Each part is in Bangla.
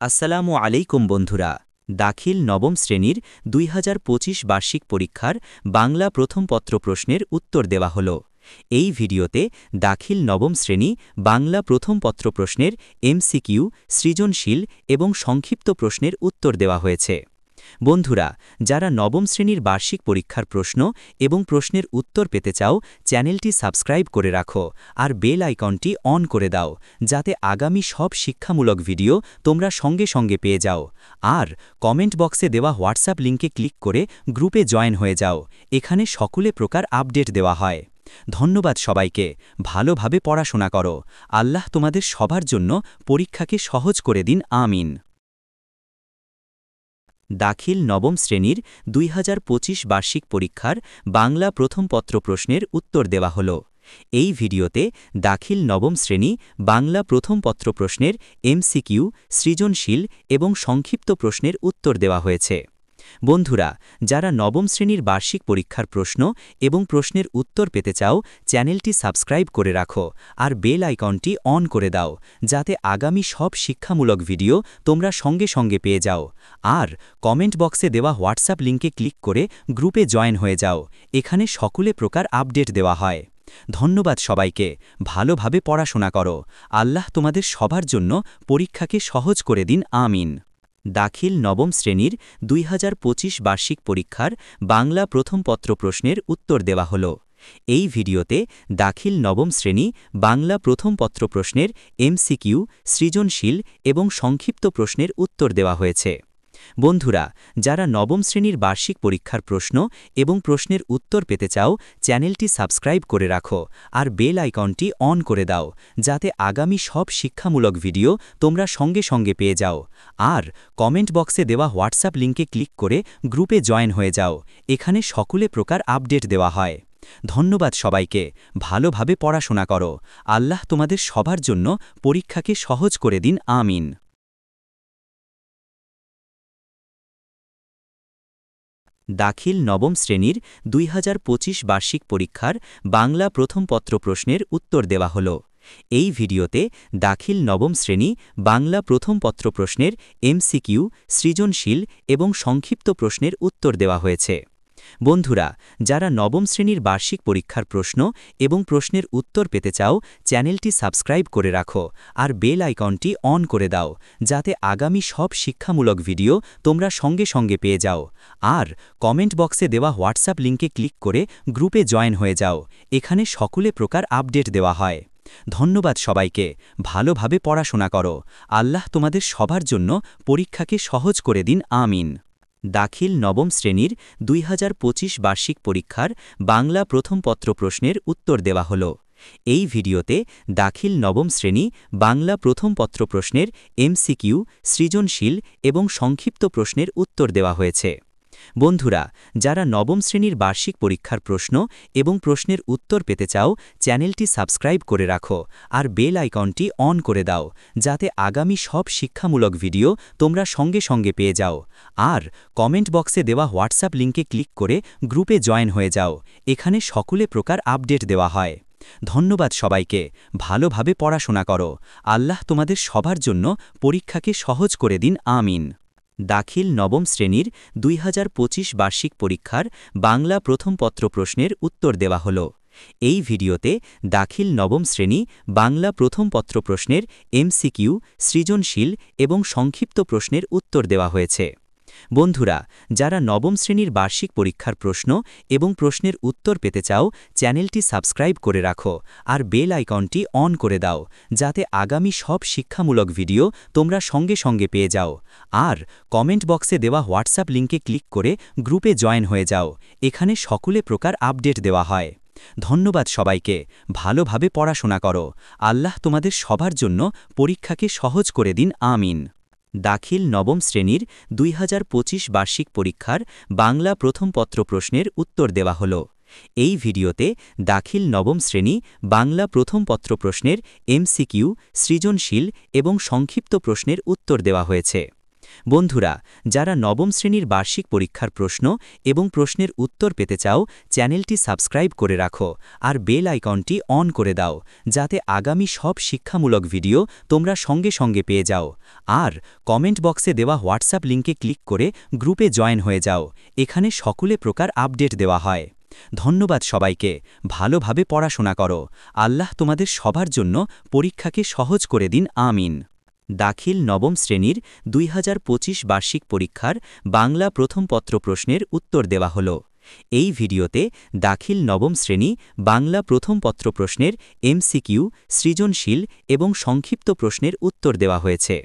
আসসালামু আলাইকুম বন্ধুরা। দাখিল নবম শ্রেণীর ২০২৫ বার্ষিক পরীক্ষার বাংলা প্রথম পত্র প্রশ্নের উত্তর দেওয়া হল। এই ভিডিওতে দাখিল নবম শ্রেণী বাংলা প্রথম পত্র প্রশ্নের এমসিকিউ, সৃজনশীল এবং সংক্ষিপ্ত প্রশ্নের উত্তর দেওয়া হয়েছে। বন্ধুরা, যারা নবম শ্রেণীর বার্ষিক পরীক্ষার প্রশ্ন এবং প্রশ্নের উত্তর পেতে চাও, চ্যানেলটি সাবস্ক্রাইব করে রাখো আর বেল আইকনটি অন করে দাও, যাতে আগামী সব শিক্ষামূলক ভিডিও তোমরা সঙ্গে সঙ্গে পেয়ে যাও। আর কমেন্ট বক্সে দেওয়া হোয়াটসঅ্যাপ লিঙ্কে ক্লিক করে গ্রুপে জয়েন হয়ে যাও। এখানে সকলে প্রকার আপডেট দেওয়া হয়। ধন্যবাদ সবাইকে। ভালোভাবে পড়াশোনা করো। আল্লাহ তোমাদের সবার জন্য পরীক্ষাকে সহজ করে দিন। আমিন। দাখিল নবম শ্রেণীর ২০২৫ বার্ষিক পরীক্ষার বাংলা প্রথম পত্র প্রশ্নের উত্তর দেওয়া হল। এই ভিডিওতে দাখিল নবম শ্রেণী বাংলা প্রথম পত্র প্রশ্নের এমসিকিউ, সৃজনশীল এবং সংক্ষিপ্ত প্রশ্নের উত্তর দেওয়া হয়েছে। বন্ধুরা, যারা নবম শ্রেণীর বার্ষিক পরীক্ষার প্রশ্ন এবং প্রশ্নের উত্তর পেতে চাও, চ্যানেলটি সাবস্ক্রাইব করে রাখো আর বেল আইকনটি অন করে দাও, যাতে আগামী সব শিক্ষামূলক ভিডিও তোমরা সঙ্গে সঙ্গে পেয়ে যাও। আর কমেন্ট বক্সে দেওয়া হোয়াটসঅ্যাপ লিঙ্কে ক্লিক করে গ্রুপে জয়েন হয়ে যাও। এখানে সকলে প্রকার আপডেট দেওয়া হয়। ধন্যবাদ সবাইকে। ভালোভাবে পড়াশোনা করো। আল্লাহ তোমাদের সবার জন্য পরীক্ষাকে সহজ করে দিন। আমিন। দাখিল নবম শ্রেণীর ২০২৫ বার্ষিক পরীক্ষার বাংলা প্রথম পত্র প্রশ্নের উত্তর দেওয়া হল। এই ভিডিওতে দাখিল নবম শ্রেণী বাংলা প্রথম পত্র প্রশ্নের এমসিকিউ, সৃজনশীল এবং সংক্ষিপ্ত প্রশ্নের উত্তর দেওয়া হয়েছে। বন্ধুরা, যারা নবম শ্রেণীর বার্ষিক পরীক্ষার প্রশ্ন এবং প্রশ্নের উত্তর পেতে চাও, চ্যানেলটি সাবস্ক্রাইব করে রাখো আর বেল আইকনটি অন করে দাও, যাতে আগামী সব শিক্ষামূলক ভিডিও তোমরা সঙ্গে সঙ্গে পেয়ে যাও। আর কমেন্ট বক্সে দেওয়া হোয়াটসঅ্যাপ লিঙ্কে ক্লিক করে গ্রুপে জয়েন হয়ে যাও। এখানে সকলে প্রকার আপডেট দেওয়া হয়। ধন্যবাদ সবাইকে। ভালোভাবে পড়াশোনা করো। আল্লাহ তোমাদের সবার জন্য পরীক্ষাকে সহজ করে দিন। আমিন। দাখিল নবম শ্রেণীর ২০২৫ বার্ষিক পরীক্ষার বাংলা প্রথম পত্র প্রশ্নের উত্তর দেওয়া হল। এই ভিডিওতে দাখিল নবম শ্রেণী বাংলা প্রথম পত্র প্রশ্নের এমসিকিউ, সৃজনশীল এবং সংক্ষিপ্ত প্রশ্নের উত্তর দেওয়া হয়েছে। বন্ধুরা, যারা নবম শ্রেণীর বার্ষিক পরীক্ষার প্রশ্ন এবং প্রশ্নের উত্তর পেতে চাও, চ্যানেলটি সাবস্ক্রাইব করে রাখো আর বেল আইকনটি অন করে দাও, যাতে আগামী সব শিক্ষামূলক ভিডিও তোমরা সঙ্গে সঙ্গে পেয়ে যাও। আর কমেন্ট বক্সে দেওয়া হোয়াটসঅ্যাপ লিঙ্কে ক্লিক করে গ্রুপে জয়েন হয়ে যাও। এখানে সকলে প্রকার আপডেট দেওয়া হয়। ধন্যবাদ সবাইকে। ভালোভাবে পড়াশোনা করো। আল্লাহ তোমাদের সবার জন্য পরীক্ষাকে সহজ করে দিন। আমিন। দাখিল নবম শ্রেণীর ২০২৫ বার্ষিক পরীক্ষার বাংলা প্রথম পত্র প্রশ্নের উত্তর দেওয়া হল। এই ভিডিওতে দাখিল নবম শ্রেণী বাংলা প্রথম পত্র প্রশ্নের এমসিকিউ, সৃজনশীল এবং সংক্ষিপ্ত প্রশ্নের উত্তর দেওয়া হয়েছে। বন্ধুরা, যারা নবম শ্রেণীর বার্ষিক পরীক্ষার প্রশ্ন এবং প্রশ্নের উত্তর পেতে চাও, চ্যানেলটি সাবস্ক্রাইব করে রাখো আর বেল আইকনটি অন করে দাও, যাতে আগামী সব শিক্ষামূলক ভিডিও তোমরা সঙ্গে সঙ্গে পেয়ে যাও। আর কমেন্ট বক্সে দেওয়া হোয়াটসঅ্যাপ লিঙ্কে ক্লিক করে গ্রুপে জয়েন হয়ে যাও। এখানে সকলে প্রকার আপডেট দেওয়া হয়। ধন্যবাদ সবাইকে। ভালোভাবে পড়াশোনা করো। আল্লাহ তোমাদের সবার জন্য পরীক্ষাকে সহজ করে দিন। আমিন। দাখিল নবম শ্রেণীর ২০২৫ বার্ষিক পরীক্ষার বাংলা প্রথম পত্র প্রশ্নের উত্তর দেওয়া হল। এই ভিডিওতে দাখিল নবম শ্রেণী বাংলা প্রথম পত্র প্রশ্নের এমসিকিউ, সৃজনশীল এবং সংক্ষিপ্ত প্রশ্নের উত্তর দেওয়া হয়েছে। বন্ধুরা, যারা নবম শ্রেণীর বার্ষিক পরীক্ষার প্রশ্ন এবং প্রশ্নের উত্তর পেতে চাও, চ্যানেলটি সাবস্ক্রাইব করে রাখো আর বেল আইকনটি অন করে দাও, যাতে আগামী সব শিক্ষামূলক ভিডিও তোমরা সঙ্গে সঙ্গে পেয়ে যাও। আর কমেন্ট বক্সে দেওয়া হোয়াটসঅ্যাপ লিঙ্কে ক্লিক করে গ্রুপে জয়েন হয়ে যাও। এখানে সকলে প্রকার আপডেট দেওয়া হয়। ধন্যবাদ সবাইকে। ভালোভাবে পড়াশোনা করো। আল্লাহ তোমাদের সবার জন্য পরীক্ষাকে সহজ করে দিন। আমিন। দাখিল নবম শ্রেণীর ২০২৫ বার্ষিক পরীক্ষার বাংলা প্রথম পত্র প্রশ্নের উত্তর দেওয়া হল। এই ভিডিওতে দাখিল নবম শ্রেণী বাংলা প্রথম পত্র প্রশ্নের এমসিকিউ, সৃজনশীল এবং সংক্ষিপ্ত প্রশ্নের উত্তর দেওয়া হয়েছে। বন্ধুরা, যারা নবম শ্রেণীর বার্ষিক পরীক্ষার প্রশ্ন এবং প্রশ্নের উত্তর পেতে চাও, চ্যানেলটি সাবস্ক্রাইব করে রাখো আর বেল আইকনটি অন করে দাও, যাতে আগামী সব শিক্ষামূলক ভিডিও তোমরা সঙ্গে সঙ্গে পেয়ে যাও। আর কমেন্ট বক্সে দেওয়া হোয়াটসঅ্যাপ লিঙ্কে ক্লিক করে গ্রুপে জয়েন হয়ে যাও। এখানে সকলে প্রকার আপডেট দেওয়া হয়। ধন্যবাদ সবাইকে। ভালোভাবে পড়াশোনা করো। আল্লাহ তোমাদের সবার জন্য পরীক্ষাকে সহজ করে দিন। আমিন। দাখিল নবম শ্রেণীর 2025 বার্ষিক পরীক্ষার বাংলা প্রথম পত্র প্রশ্নের উত্তর দেওয়া হল। এই ভিডিওতে দাখিল নবম শ্রেণী বাংলা প্রথম পত্র প্রশ্নের এমসিকিউ, সৃজনশীল এবং সংক্ষিপ্ত প্রশ্নের উত্তর দেওয়া হয়েছে।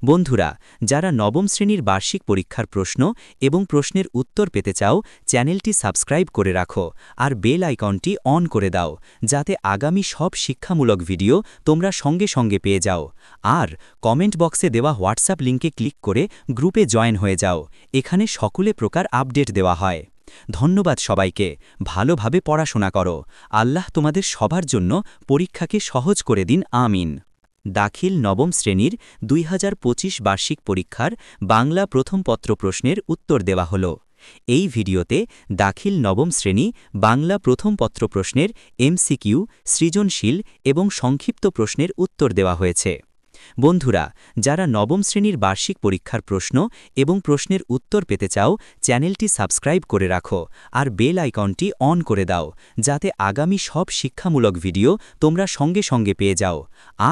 বন্ধুরা, যারা নবম শ্রেণীর বার্ষিক পরীক্ষার প্রশ্ন এবং প্রশ্নের উত্তর পেতে চাও, চ্যানেলটি সাবস্ক্রাইব করে রাখো আর বেল আইকনটি অন করে দাও, যাতে আগামী সব শিক্ষামূলক ভিডিও তোমরা সঙ্গে সঙ্গে পেয়ে যাও। আর কমেন্ট বক্সে দেওয়া হোয়াটসঅ্যাপ লিঙ্কে ক্লিক করে গ্রুপে জয়েন হয়ে যাও। এখানে সকলে প্রকার আপডেট দেওয়া হয়। ধন্যবাদ সবাইকে। ভালোভাবে পড়াশোনা করো। আল্লাহ তোমাদের সবার জন্য পরীক্ষাকে সহজ করে দিন। আমিন। দাখিল নবম শ্রেণীর 2025 বার্ষিক পরীক্ষার বাংলা প্রথম পত্র প্রশ্নের উত্তর দেওয়া হল। এই ভিডিওতে দাখিল নবম শ্রেণী বাংলা প্রথম পত্র প্রশ্নের এমসিকিউ, সৃজনশীল এবং সংক্ষিপ্ত প্রশ্নের উত্তর দেওয়া হয়েছে। বন্ধুরা, যারা নবম শ্রেণীর বার্ষিক পরীক্ষার প্রশ্ন এবং প্রশ্নের উত্তর পেতে চাও, চ্যানেলটি সাবস্ক্রাইব করে রাখো আর বেল আইকনটি অন করে দাও, যাতে আগামী সব শিক্ষামূলক ভিডিও তোমরা সঙ্গে সঙ্গে পেয়ে যাও।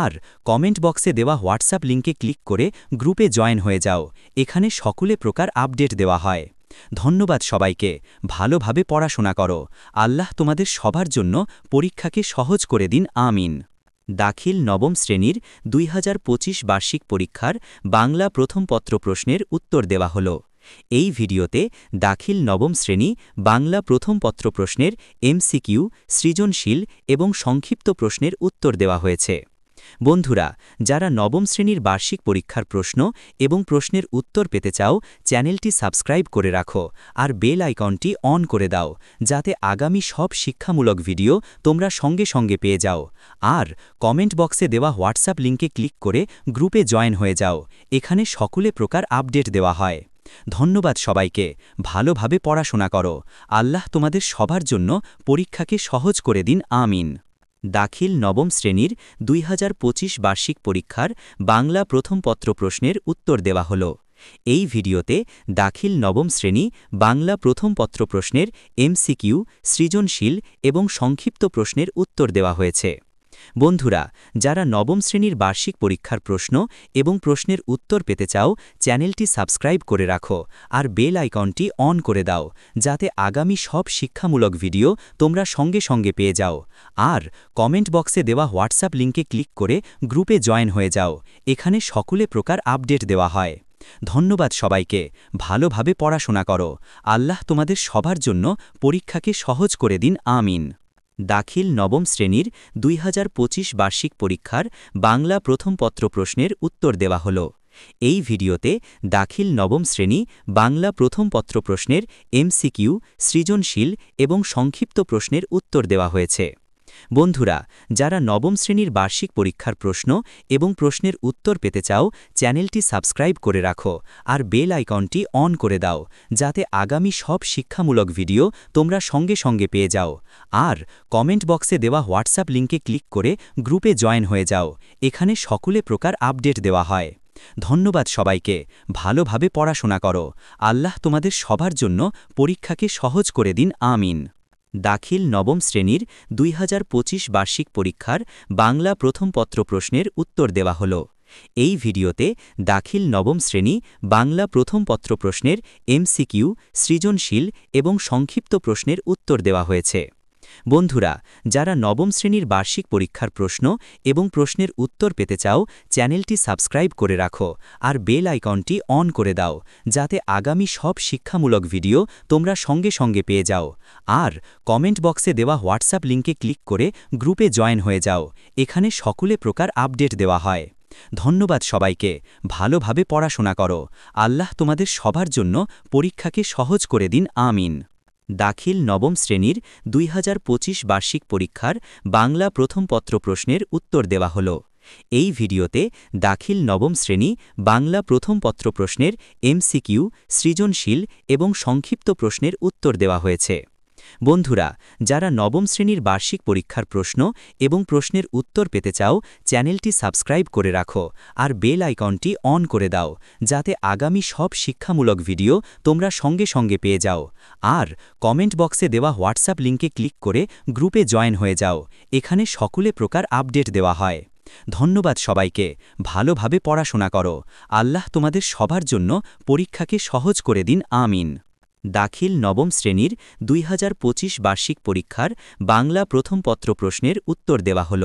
আর কমেন্ট বক্সে দেওয়া হোয়াটসঅ্যাপ লিঙ্কে ক্লিক করে গ্রুপে জয়েন হয়ে যাও। এখানে সকলে প্রকার আপডেট দেওয়া হয়। ধন্যবাদ সবাইকে। ভালোভাবে পড়াশোনা করো। আল্লাহ তোমাদের সবার জন্য পরীক্ষাকে সহজ করে দিন। আমিন। দাখিল নবম শ্রেণীর 2025 বার্ষিক পরীক্ষার বাংলা প্রথম পত্র প্রশ্নের উত্তর দেওয়া হল। এই ভিডিওতে দাখিল নবম শ্রেণী বাংলা প্রথম পত্র প্রশ্নের এমসিকিউ, সৃজনশীল এবং সংক্ষিপ্ত প্রশ্নের উত্তর দেওয়া হয়েছে। বন্ধুরা, যারা নবম শ্রেণীর বার্ষিক পরীক্ষার প্রশ্ন এবং প্রশ্নের উত্তর পেতে চাও, চ্যানেলটি সাবস্ক্রাইব করে রাখো আর বেল আইকনটি অন করে দাও, যাতে আগামী সব শিক্ষামূলক ভিডিও তোমরা সঙ্গে সঙ্গে পেয়ে যাও। আর কমেন্ট বক্সে দেওয়া হোয়াটসঅ্যাপ লিঙ্কে ক্লিক করে গ্রুপে জয়েন হয়ে যাও। এখানে সকলে প্রকার আপডেট দেওয়া হয়। ধন্যবাদ সবাইকে। ভালোভাবে পড়াশোনা করো। আল্লাহ তোমাদের সবার জন্য পরীক্ষাকে সহজ করে দিন। আমিন। দাখিল নবম শ্রেণীর 2025 বার্ষিক পরীক্ষার বাংলা প্রথম পত্র প্রশ্নের উত্তর দেওয়া হল। এই ভিডিওতে দাখিল নবম শ্রেণী বাংলা প্রথম পত্র প্রশ্নের এমসিকিউ, সৃজনশীল এবং সংক্ষিপ্ত প্রশ্নের উত্তর দেওয়া হয়েছে। বন্ধুরা, যারা নবম শ্রেণীর বার্ষিক পরীক্ষার প্রশ্ন এবং প্রশ্নের উত্তর পেতে চাও, চ্যানেলটি সাবস্ক্রাইব করে রাখো আর বেল আইকনটি অন করে দাও, যাতে আগামী সব শিক্ষামূলক ভিডিও তোমরা সঙ্গে সঙ্গে পেয়ে যাও। আর কমেন্ট বক্সে দেওয়া হোয়াটসঅ্যাপ লিঙ্কে ক্লিক করে গ্রুপে জয়েন হয়ে যাও। এখানে সকলে প্রকার আপডেট দেওয়া হয়। ধন্যবাদ সবাইকে। ভালোভাবে পড়াশোনা করো। আল্লাহ তোমাদের সবার জন্য পরীক্ষাকে সহজ করে দিন। আমিন। দাখিল নবম শ্রেণীর 2025 বার্ষিক পরীক্ষার বাংলা প্রথম পত্র প্রশ্নের উত্তর দেওয়া হল। এই ভিডিওতে দাখিল নবম শ্রেণী বাংলা প্রথম পত্র প্রশ্নের এমসিকিউ, সৃজনশীল এবং সংক্ষিপ্ত প্রশ্নের উত্তর দেওয়া হয়েছে। বন্ধুরা, যারা নবম শ্রেণীর বার্ষিক পরীক্ষার প্রশ্ন এবং প্রশ্নের উত্তর পেতে চাও, চ্যানেলটি সাবস্ক্রাইব করে রাখো আর বেল আইকনটি অন করে দাও, যাতে আগামী সব শিক্ষামূলক ভিডিও তোমরা সঙ্গে সঙ্গে পেয়ে যাও। আর কমেন্ট বক্সে দেওয়া হোয়াটসঅ্যাপ লিঙ্কে ক্লিক করে গ্রুপে জয়েন হয়ে যাও। এখানে সকলে প্রকার আপডেট দেওয়া হয়। ধন্যবাদ সবাইকে। ভালোভাবে পড়াশোনা করো। আল্লাহ তোমাদের সবার জন্য পরীক্ষাকে সহজ করে দিন। আমিন। দাখিল নবম শ্রেণীর 2025 বার্ষিক পরীক্ষার বাংলা প্রথম পত্র প্রশ্নের উত্তর দেওয়া হল। এই ভিডিওতে দাখিল নবম শ্রেণী বাংলা প্রথম পত্র প্রশ্নের এমসিকিউ, সৃজনশীল এবং সংক্ষিপ্ত প্রশ্নের উত্তর দেওয়া হয়েছে। বন্ধুরা, যারা নবম শ্রেণীর বার্ষিক পরীক্ষার প্রশ্ন এবং প্রশ্নের উত্তর পেতে চাও, চ্যানেলটি সাবস্ক্রাইব করে রাখো আর বেল আইকনটি অন করে দাও, যাতে আগামী সব শিক্ষামূলক ভিডিও তোমরা সঙ্গে সঙ্গে পেয়ে যাও। আর কমেন্ট বক্সে দেওয়া হোয়াটসঅ্যাপ লিঙ্কে ক্লিক করে গ্রুপে জয়েন হয়ে যাও। এখানে সকলে প্রকার আপডেট দেওয়া হয়। ধন্যবাদ সবাইকে। ভালোভাবে পড়াশোনা করো। আল্লাহ তোমাদের সবার জন্য পরীক্ষাকে সহজ করে দিন। আমিন। দাখিল নবম শ্রেণীর 2025 বার্ষিক পরীক্ষার বাংলা প্রথম পত্র প্রশ্নের উত্তর দেওয়া হল। এই ভিডিওতে দাখিল নবম শ্রেণী বাংলা প্রথম পত্র প্রশ্নের এমসিকিউ, সৃজনশীল এবং সংক্ষিপ্ত প্রশ্নের উত্তর দেওয়া হয়েছে। বন্ধুরা, যারা নবম শ্রেণীর বার্ষিক পরীক্ষার প্রশ্ন এবং প্রশ্নের উত্তর পেতে চাও, চ্যানেলটি সাবস্ক্রাইব করে রাখো আর বেল আইকনটি অন করে দাও, যাতে আগামী সব শিক্ষামূলক ভিডিও তোমরা সঙ্গে সঙ্গে পেয়ে যাও। আর কমেন্ট বক্সে দেওয়া হোয়াটসঅ্যাপ লিঙ্কে ক্লিক করে গ্রুপে জয়েন হয়ে যাও। এখানে সকলে প্রকার আপডেট দেওয়া হয়। ধন্যবাদ সবাইকে। ভালোভাবে পড়াশোনা করো। আল্লাহ তোমাদের সবার জন্য পরীক্ষাকে সহজ করে দিন। আমিন। দাখিল নবম শ্রেণীর 2025 বার্ষিক পরীক্ষার বাংলা প্রথম পত্র প্রশ্নের উত্তর দেওয়া হল।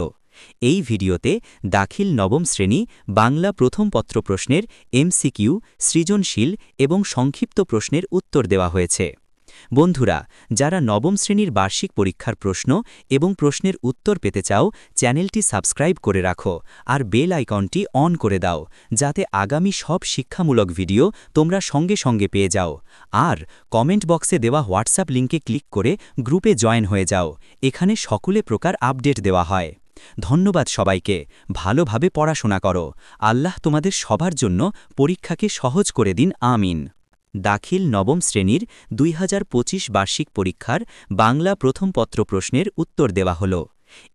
এই ভিডিওতে দাখিল নবম শ্রেণী বাংলা প্রথম পত্র প্রশ্নের এমসিকিউ, সৃজনশীল এবং সংক্ষিপ্ত প্রশ্নের উত্তর দেওয়া হয়েছে। বন্ধুরা, যারা নবম শ্রেণীর বার্ষিক পরীক্ষার প্রশ্ন এবং প্রশ্নের উত্তর পেতে চাও, চ্যানেলটি সাবস্ক্রাইব করে রাখো আর বেল আইকনটি অন করে দাও, যাতে আগামী সব শিক্ষামূলক ভিডিও তোমরা সঙ্গে সঙ্গে পেয়ে যাও। আর কমেন্ট বক্সে দেওয়া হোয়াটসঅ্যাপ লিঙ্কে ক্লিক করে গ্রুপে জয়েন হয়ে যাও। এখানে সকলে প্রকার আপডেট দেওয়া হয়। ধন্যবাদ সবাইকে। ভালোভাবে পড়াশোনা করো। আল্লাহ তোমাদের সবার জন্য পরীক্ষাকে সহজ করে দিন। আমিন। দাখিল নবম শ্রেণীর 2025 বার্ষিক পরীক্ষার বাংলা প্রথম পত্র প্রশ্নের উত্তর দেওয়া হল।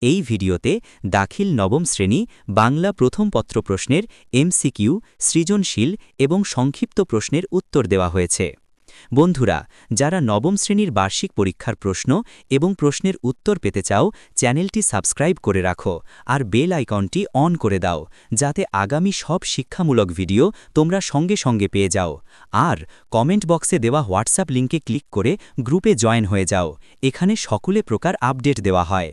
এই ভিডিওতে দাখিল নবম শ্রেণী বাংলা প্রথম পত্র প্রশ্নের এমসিকিউ, সৃজনশীল এবং সংক্ষিপ্ত প্রশ্নের উত্তর দেওয়া হয়েছে। বন্ধুরা, যারা নবম শ্রেণীর বার্ষিক পরীক্ষার প্রশ্ন এবং প্রশ্নের উত্তর পেতে চাও, চ্যানেলটি সাবস্ক্রাইব করে রাখো আর বেল আইকনটি অন করে দাও, যাতে আগামী সব শিক্ষামূলক ভিডিও তোমরা সঙ্গে সঙ্গে পেয়ে যাও। আর কমেন্ট বক্সে দেওয়া হোয়াটসঅ্যাপ লিঙ্কে ক্লিক করে গ্রুপে জয়েন হয়ে যাও। এখানে সকলে প্রকার আপডেট দেওয়া হয়।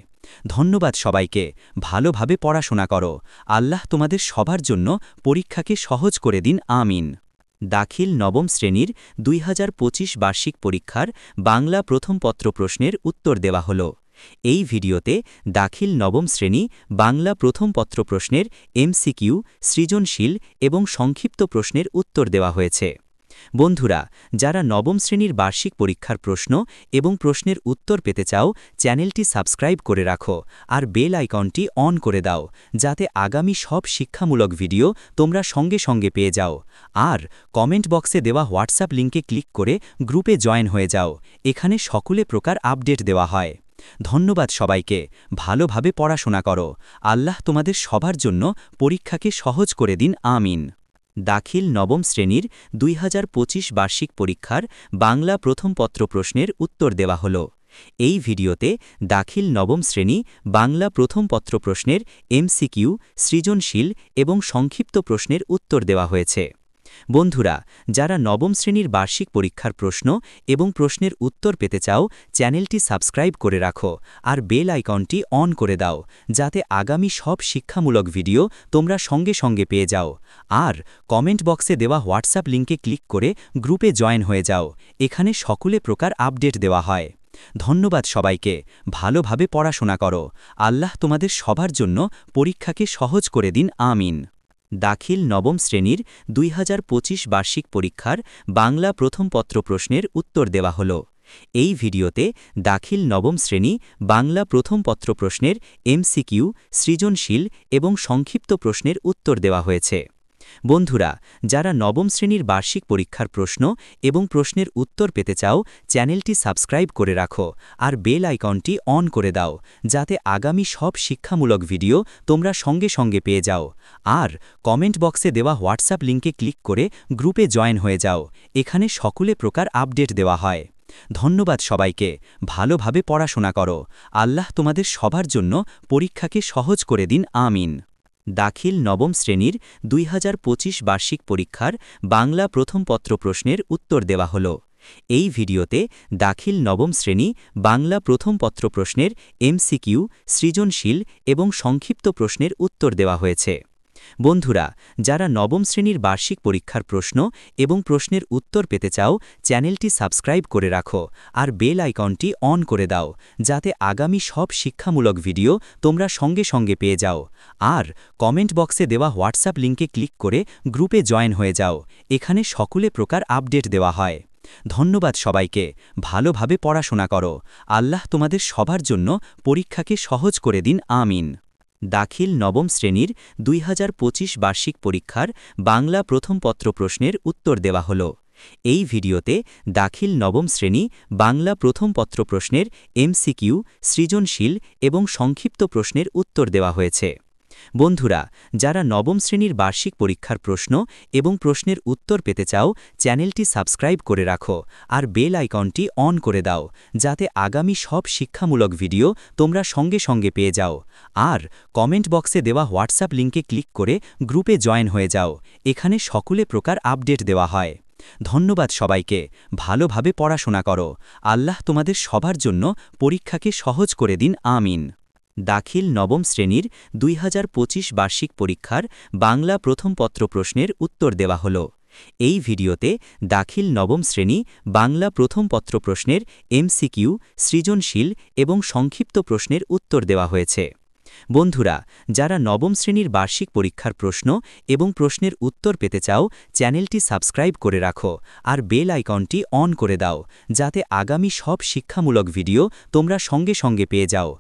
ধন্যবাদ সবাইকে। ভালোভাবে পড়াশোনা করো। আল্লাহ তোমাদের সবার জন্য পরীক্ষাকে সহজ করে দিন। আমিন। দাখিল নবম শ্রেণীর 2025 বার্ষিক পরীক্ষার বাংলা প্রথম পত্র প্রশ্নের উত্তর দেওয়া হল। এই ভিডিওতে দাখিল নবম শ্রেণী বাংলা প্রথম পত্র প্রশ্নের এমসিকিউ, সৃজনশীল এবং সংক্ষিপ্ত প্রশ্নের উত্তর দেওয়া হয়েছে। বন্ধুরা, যারা নবম শ্রেণীর বার্ষিক পরীক্ষার প্রশ্ন এবং প্রশ্নের উত্তর পেতে চাও, চ্যানেলটি সাবস্ক্রাইব করে রাখো আর বেল আইকনটি অন করে দাও, যাতে আগামী সব শিক্ষামূলক ভিডিও তোমরা সঙ্গে সঙ্গে পেয়ে যাও। আর কমেন্ট বক্সে দেওয়া হোয়াটসঅ্যাপ লিঙ্কে ক্লিক করে গ্রুপে জয়েন হয়ে যাও। এখানে সকলে প্রকার আপডেট দেওয়া হয়। ধন্যবাদ সবাইকে। ভালোভাবে পড়াশোনা করো। আল্লাহ তোমাদের সবার জন্য পরীক্ষাকে সহজ করে দিন। আমিন। দাখিল নবম শ্রেণীর 2025 বার্ষিক পরীক্ষার বাংলা প্রথম পত্র প্রশ্নের উত্তর দেওয়া হল। এই ভিডিওতে দাখিল নবম শ্রেণী বাংলা প্রথম পত্র প্রশ্নের এমসিকিউ, সৃজনশীল এবং সংক্ষিপ্ত প্রশ্নের উত্তর দেওয়া হয়েছে। বন্ধুরা, যারা নবম শ্রেণীর বার্ষিক পরীক্ষার প্রশ্ন এবং প্রশ্নের উত্তর পেতে চাও, চ্যানেলটি সাবস্ক্রাইব করে রাখো আর বেল আইকনটি অন করে দাও, যাতে আগামী সব শিক্ষামূলক ভিডিও তোমরা সঙ্গে সঙ্গে পেয়ে যাও। আর কমেন্ট বক্সে দেওয়া হোয়াটসঅ্যাপ লিঙ্কে ক্লিক করে গ্রুপে জয়েন হয়ে যাও। এখানে সকলে প্রকার আপডেট দেওয়া হয়। ধন্যবাদ সবাইকে। ভালোভাবে পড়াশোনা করো। আল্লাহ তোমাদের সবার জন্য পরীক্ষাকে সহজ করে দিন। আমিন। দাখিল নবম শ্রেণীর 2025 বার্ষিক পরীক্ষার বাংলা প্রথম পত্র প্রশ্নের উত্তর দেওয়া হল। এই ভিডিওতে দাখিল নবম শ্রেণী বাংলা প্রথম পত্র প্রশ্নের এমসিকিউ, সৃজনশীল এবং সংক্ষিপ্ত প্রশ্নের উত্তর দেওয়া হয়েছে। বন্ধুরা, যারা নবম শ্রেণীর বার্ষিক পরীক্ষার প্রশ্ন এবং প্রশ্নের উত্তর পেতে চাও, চ্যানেলটি সাবস্ক্রাইব করে রাখো আর বেল আইকনটি অন করে দাও, যাতে আগামী সব শিক্ষামূলক ভিডিও তোমরা সঙ্গে সঙ্গে পেয়ে যাও। আর কমেন্ট বক্সে দেওয়া হোয়াটসঅ্যাপ লিঙ্কে ক্লিক করে গ্রুপে জয়েন হয়ে যাও। এখানে সকলে প্রকার আপডেট দেওয়া হয়। ধন্যবাদ সবাইকে। ভালোভাবে পড়াশোনা করো। আল্লাহ তোমাদের সবার জন্য পরীক্ষাকে সহজ করে দিন। আমিন। দাখিল নবম শ্রেণীর 2025 বার্ষিক পরীক্ষার বাংলা প্রথম পত্র প্রশ্নের উত্তর দেওয়া হল। এই ভিডিওতে দাখিল নবম শ্রেণী বাংলা প্রথম পত্র প্রশ্নের এমসিকিউ, সৃজনশীল এবং সংক্ষিপ্ত প্রশ্নের উত্তর দেওয়া হয়েছে। বন্ধুরা, যারা নবম শ্রেণীর বার্ষিক পরীক্ষার প্রশ্ন এবং প্রশ্নের উত্তর পেতে চাও, চ্যানেলটি সাবস্ক্রাইব করে রাখো আর বেল আইকনটি অন করে দাও, যাতে আগামী সব শিক্ষামূলক ভিডিও তোমরা সঙ্গে সঙ্গে পেয়ে যাও। আর কমেন্ট বক্সে দেওয়া হোয়াটসঅ্যাপ লিঙ্কে ক্লিক করে গ্রুপে জয়েন হয়ে যাও। এখানে সকলে প্রকার আপডেট দেওয়া হয়। ধন্যবাদ সবাইকে। ভালোভাবে পড়াশোনা করো। আল্লাহ তোমাদের সবার জন্য পরীক্ষাকে সহজ করে দিন। আমিন। দাখিল নবম শ্রেণীর 2025 বার্ষিক পরীক্ষার বাংলা প্রথম পত্র প্রশ্নের উত্তর দেওয়া হল। এই ভিডিওতে দাখিল নবম শ্রেণী বাংলা প্রথম পত্র প্রশ্নের এমসিকিউ, সৃজনশীল এবং সংক্ষিপ্ত প্রশ্নের উত্তর দেওয়া হয়েছে। বন্ধুরা, যারা নবম শ্রেণীর বার্ষিক পরীক্ষার প্রশ্ন এবং প্রশ্নের উত্তর পেতে চাও, চ্যানেলটি সাবস্ক্রাইব করে রাখো আর বেল আইকনটি অন করে দাও, যাতে আগামী সব শিক্ষামূলক ভিডিও তোমরা সঙ্গে সঙ্গে পেয়ে যাও। আর কমেন্ট বক্সে দেওয়া হোয়াটসঅ্যাপ লিঙ্কে ক্লিক করে গ্রুপে জয়েন হয়ে যাও। এখানে সকলে প্রকার আপডেট দেওয়া হয়। ধন্যবাদ সবাইকে। ভালোভাবে পড়াশোনা করো। আল্লাহ তোমাদের সবার জন্য পরীক্ষাকে সহজ করে দিন, আমিন। দাখিল নবম শ্রেণীর 2025 বার্ষিক পরীক্ষার বাংলা প্রথম পত্র প্রশ্নের উত্তর দেওয়া হল। এই ভিডিওতে দাখিল নবম শ্রেণী বাংলা প্রথম পত্র প্রশ্নের এমসিকিউ, সৃজনশীল এবং সংক্ষিপ্ত প্রশ্নের উত্তর দেওয়া হয়েছে। বন্ধুরা, যারা নবম শ্রেণীর বার্ষিক পরীক্ষার প্রশ্ন এবং প্রশ্নের উত্তর পেতে চাও, চ্যানেলটি সাবস্ক্রাইব করে রাখো আর বেল আইকনটি অন করে দাও, যাতে আগামী সব শিক্ষামূলক ভিডিও তোমরা সঙ্গে সঙ্গে পেয়ে যাও।